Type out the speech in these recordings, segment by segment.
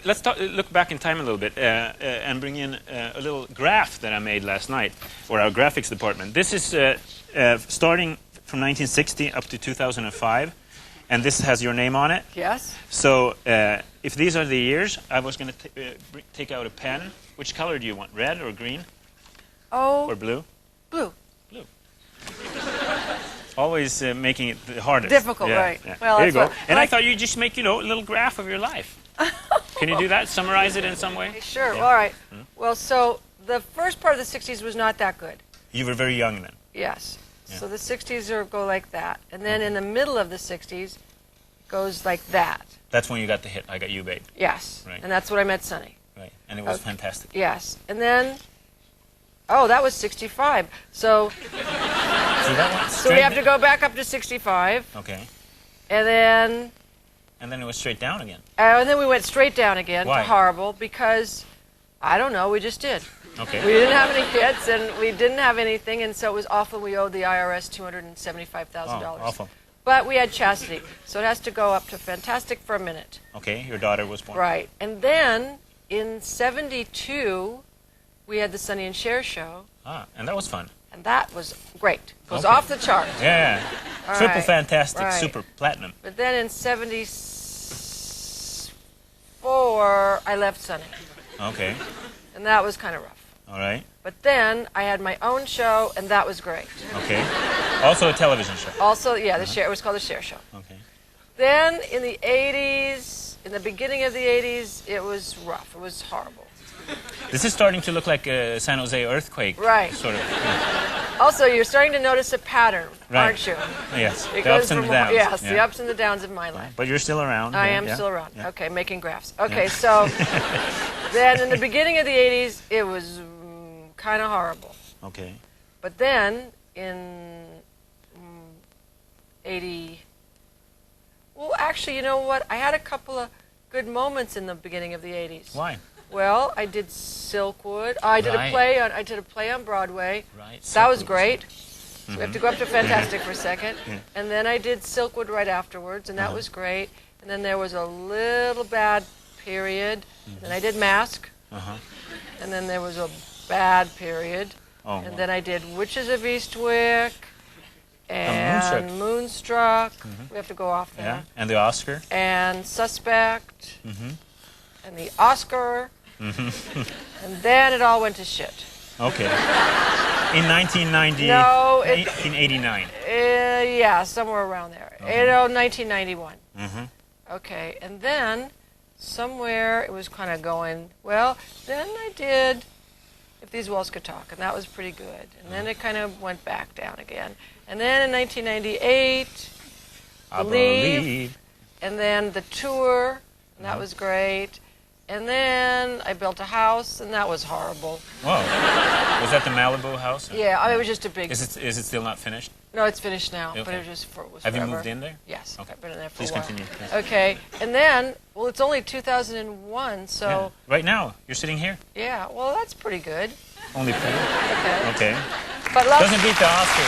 let's look back in time a little bit and bring in a little graph that I made last night for our graphics department. This is starting from 1960 up to 2005, and this has your name on it. Yes. So if these are the years, I was going to take out a pen. Which color do you want, red or green? Oh. Or blue? Blue. Blue. Always making it the hardest. Difficult, yeah, right. Yeah. Well, there you go. And I thought you'd just make, a little graph of your life. Can you do that? Summarize it in some way? Sure. Yeah. All right. Well, so the first part of the 60s was not that good. You were very young then. Yes. Yeah. So the 60s go like that. And then in the middle of the 60s, it goes like that. That's when you got the hit, I Got You, Babe. Yes. Right. And that's when I met Sonny. Right. And it was fantastic. Yes. And then, oh, that was 65. So, so we have to go back up to 65. Okay. And then... And then it was straight down again. And then we went straight down again. Why? To horrible, because, I don't know, we just did. Okay. We didn't have any hits, and we didn't have anything, and so it was awful. We owed the IRS $275,000. Oh, awful. But we had chastity, so it has to go up to fantastic for a minute. Okay, your daughter was born. Right. And then, in 72, we had the Sonny and Cher show. Ah, and that was fun. And that was great. It was Okay. off the chart. Yeah. Triple right. fantastic, Right. super platinum. But then in 74, I left Sonny. Okay. And that was kind of rough. All right. But then I had my own show, and that was great. Okay. Also a television show. Also, yeah, the Cher, it was called the Cher Show. Okay. Then in the 80s, in the beginning of the 80s, it was rough. It was horrible. This is starting to look like a San Jose earthquake. Right. Sort of. Also, you're starting to notice a pattern, Right. aren't you? Yes. It The ups goes and the from- downs. Yes, Yeah. the ups and the downs of my life. But you're still around. I yeah, am yeah. still around. Yeah. Okay, making graphs. Okay, so then in the beginning of the 80s, it was kind of horrible. Okay. But then in 80... Well, actually, you know what? I had a couple of good moments in the beginning of the 80s. Why? Well, I did Silkwood. I did Right. a play on Broadway. Right. That was Silkwood. great. So we have to go up to Fantastic for a second. Yeah. And then I did Silkwood right afterwards, and that was great. And then there was a little bad period. And then I did Mask. Uh-huh. And then there was a bad period. Oh, And wow. then I did Witches of Eastwick and Moonstruck. We have to go off there. Yeah. And the Oscar. And Suspect. Mm-hmm. And the Oscar. And then it all went to shit. Okay. In 1990. No, 1989. Yeah, somewhere around there. Okay. 1991. Mm-hmm. Okay, and then somewhere it was kind of going, well, then I did If These Walls Could Talk, and that was pretty good. And then it kind of went back down again. And then in 1998, I Believe, and then the tour, and that was great. And then I built a house, and that was horrible. Whoa. Was that the Malibu house? Yeah, it was just a big... Is it still not finished? No, it's finished now, but Okay. it was just for... Have you forever. moved in there? Yes, Okay. I've been in there for Please a while. continue. Yeah. Okay, and then, well, it's only 2001, so... Yeah. Right now, you're sitting here? Yeah, well, that's pretty good. Only pretty. Okay. Okay. But love... Doesn't beat the Oscar.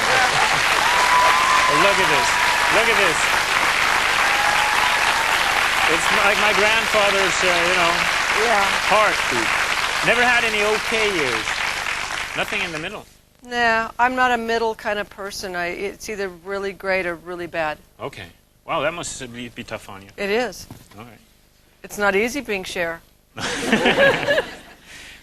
Oh, look at this. Look at this. It's like my grandfather's, Yeah. heartbeat. Never had any okay years. Nothing in the middle. Nah, I'm not a middle kind of person. It's either really great or really bad. Okay. Wow, that must be tough on you. It is. All right. It's not easy being Cher.